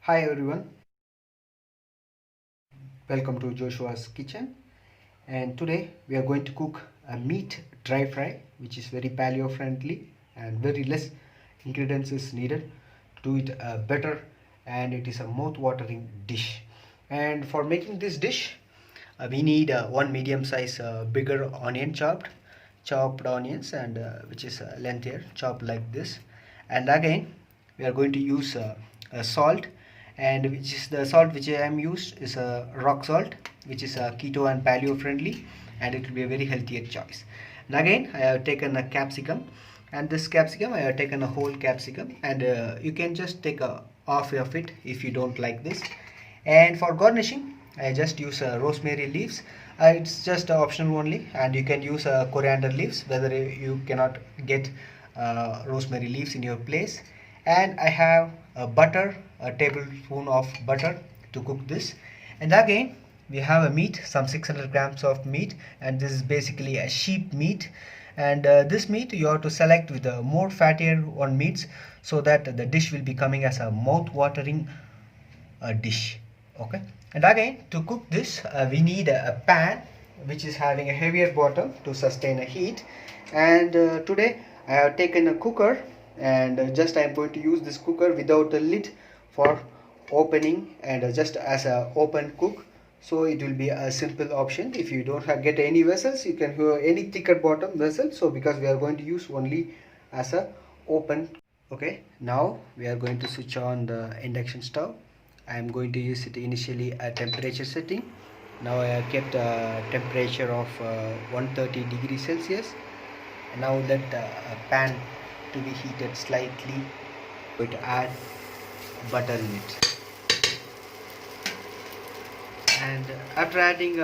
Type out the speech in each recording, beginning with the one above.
Hi everyone, welcome to Joshua's kitchen, and today we are going to cook a meat dry fry which is very paleo friendly and very less ingredients is needed to do it better, and it is a mouth watering dish. And for making this dish we need one medium size bigger onion, chopped onions, and which is lengthier, chopped like this. And again we are going to use salt, and which is the salt which I am used is a rock salt, which is keto and paleo friendly, and it will be a very healthier choice. And again I have taken a capsicum, and this capsicum I have taken a whole capsicum, and you can just take a half of it if you don't like this. And for garnishing I just use rosemary leaves. It's just optional only, and you can use coriander leaves whether you cannot get rosemary leaves in your place. And I have butter, a tablespoon of butter to cook this. And again we have a meat, some 600 grams of meat, and this is basically a sheep meat. And this meat you have to select with the more fattier one meats, so that the dish will be coming as a mouth watering dish. Okay. And again to cook this we need a pan which is having a heavier bottom to sustain a heat. And today I have taken a cooker, and just I am going to use this cooker without a lid for opening, and just as a open cook, so it will be a simple option. If you don't get any vessels, you can have any thicker bottom vessel, so because we are going to use only as a open. Okay, now we are going to switch on the induction stove. I am going to use it initially at temperature setting. Now I have kept a temperature of 130 degrees Celsius. And now let the pan to be heated slightly. Going to add butter in it. And after adding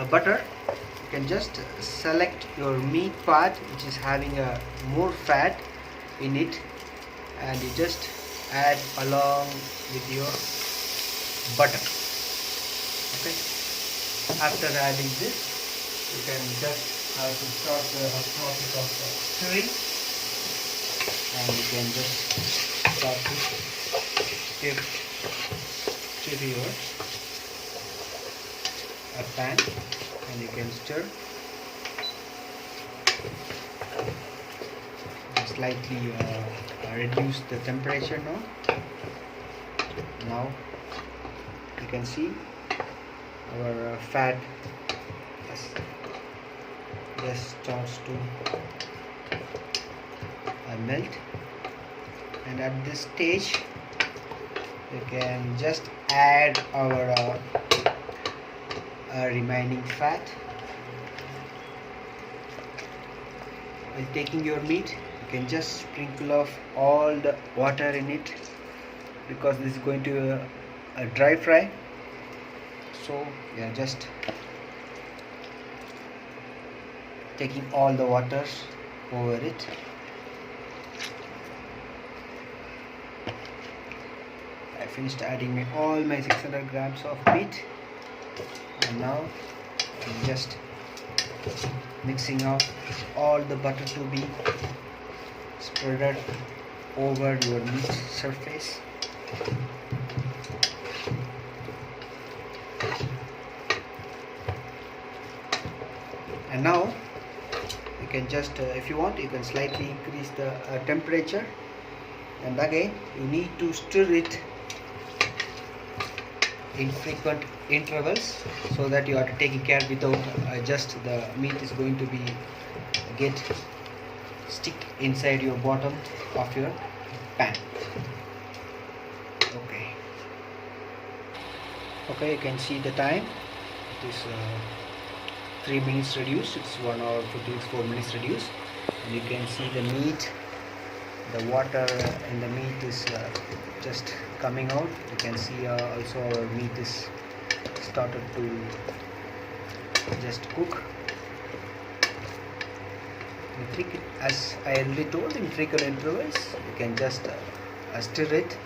butter, you can just select your meat part which is having a more fat in it, and you just add along with your butter. Okay, after adding this you can just have to start the process of stirring, and you can just start to stir your pan, and you can stir slightly reduce the temperature. Now you can see our fat just starts to melt, and at this stage you can just add our remaining fat. While taking your meat, you can just sprinkle off all the water in it, because this is going to a dry fry. So we are just taking all the waters over it. I finished adding all my 600 grams of meat, and now I'm just mixing out all the butter to be spread over your meat surface. And now you can just if you want, you can slightly increase the temperature, and again you need to stir it in frequent intervals, so that you are taking care without just the meat is going to be get stick inside your bottom of your pan. Okay, you can see the time. It is 3 minutes reduced. It's 1 hour 54 minutes reduced, and you can see the meat, the water in the meat is just coming out. You can see also our meat is started to just cook. As I already told, in frequent intervals you can just stir it,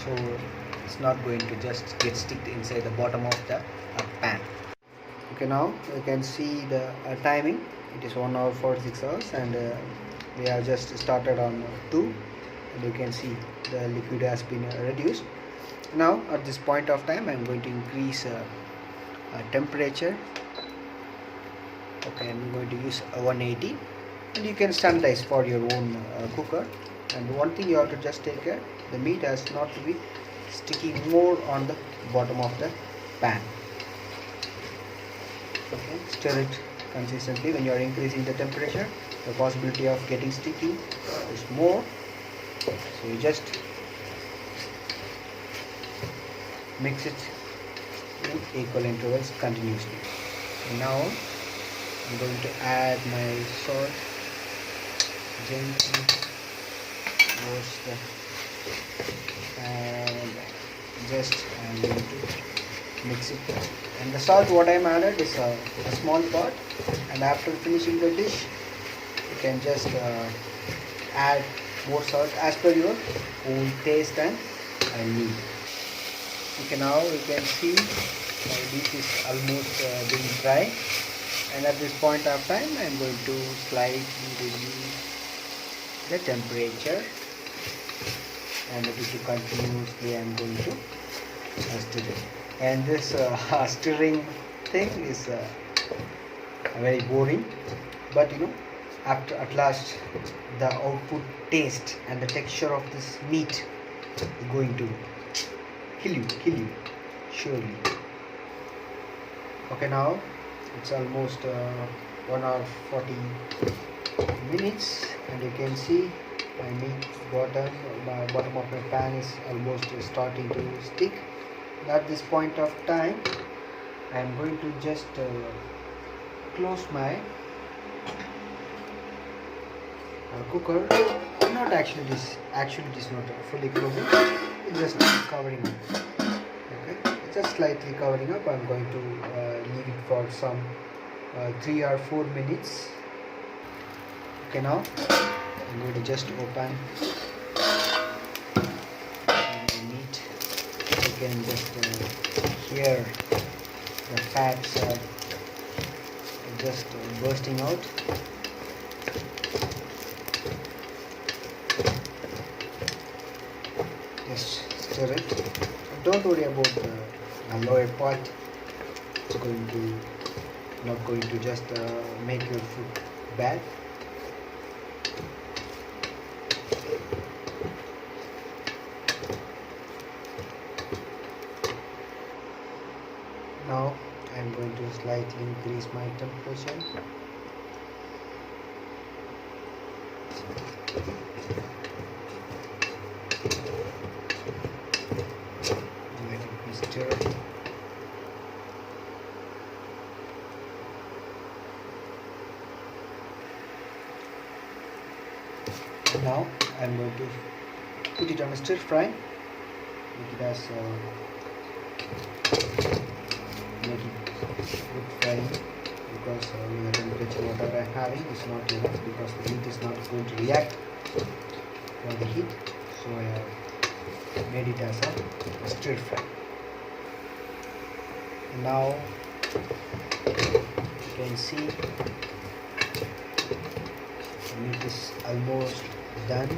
so it's not going to just get stick inside the bottom of the pan. Okay, now you can see the timing. It is 1 hour 46 hours, and we have just started on 2, and you can see the liquid has been reduced. Now at this point of time I'm going to increase temperature. Okay, I'm going to use 180, and you can standardize for your own cooker. And one thing you have to just take care, the meat has not to be sticking more on the bottom of the pan. Okay, stir it consistently. When you are increasing the temperature, the possibility of getting sticky is more, so you just mix it in equal intervals continuously. Now I'm going to add my salt gently towards the, and just I'm going to mix it. And the salt what I'm added is a small pot, and after finishing the dish you can just add more salt as per your own taste and need. Okay, now you can see my dish is almost being dry, and at this point of time I am going to slightly reduce the temperature, and continuously I am going to stir it. And this stirring thing is very boring, but after at last the output taste and the texture of this meat is going to kill you surely. Okay, now it's almost 1 hour 40 minutes, and you can see my meat bottom of my pan is almost starting to stick. At this point of time I am going to just close my cooker. Not actually, this is not fully closing, it's just covering up. Okay, it's just slightly covering up. I'm going to leave it for some 3 or 4 minutes. Okay, now I'm going to just open the meat. You can just hear the fats are just bursting out. Just stir it. Don't worry about the lower part. It's not going to just make your food bad. Now I'm going to slightly increase my temperature. Let it be stirred. Now I'm going to put it on a stir fry. Make it as make it good frying, because the temperature whatever I'm having is not enough, because the meat is not going to react for the heat. So I have made it as a stir fry. Now you can see the meat is almost done.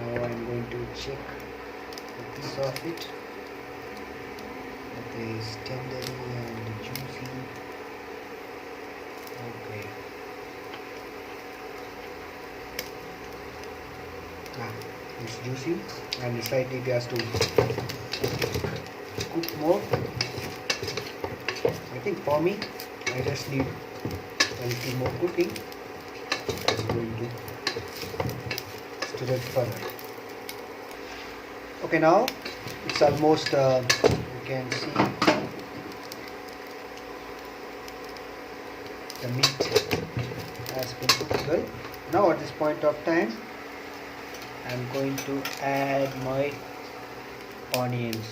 Now I'm going to check a piece of it. It is tendery and juicy. Okay. It's juicy, and slightly it has to cook more. I think for me, I just need a little more cooking. I'm going to stir it further. Okay, now it's almost you can see the meat has been cooked well. Now at this point of time I'm going to add my onions.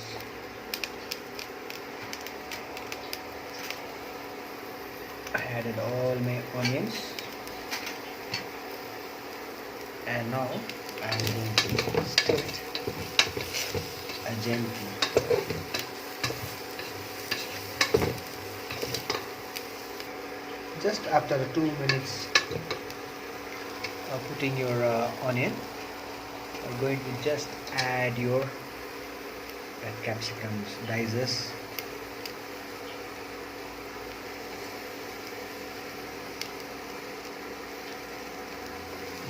I added all my onions, and now I'm going to stir it gently. Just after 2 minutes of putting your onion, you're going to just add your red capsicums, diced.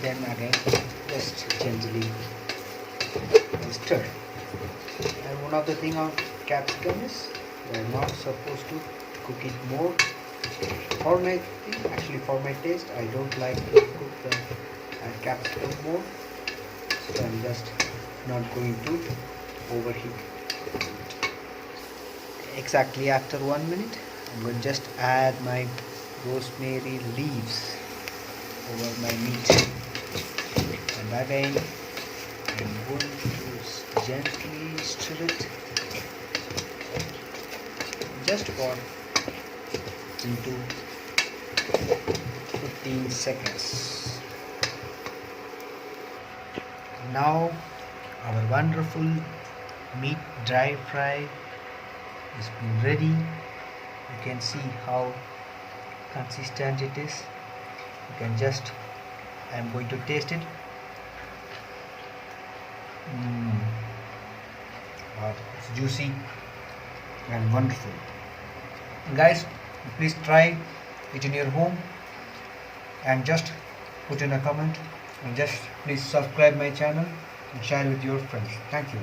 Then again just gently stir. And one of the thing on capsicum is we're not supposed to cook it more. For my taste, I don't like to cook the capsicum more, so I'm just not going to overheat. Exactly after 1 minute, I'm going to just add my rosemary leaves over my meat, and again I'm going to gently stir it just for into 15 seconds. Now our wonderful meat dry fry is ready. You can see how consistent it is. You can just, I'm going to taste it. Wow, it's juicy and wonderful. Guys, please try it in your home and just put in a comment, and just please subscribe my channel and share with your friends. Thank you.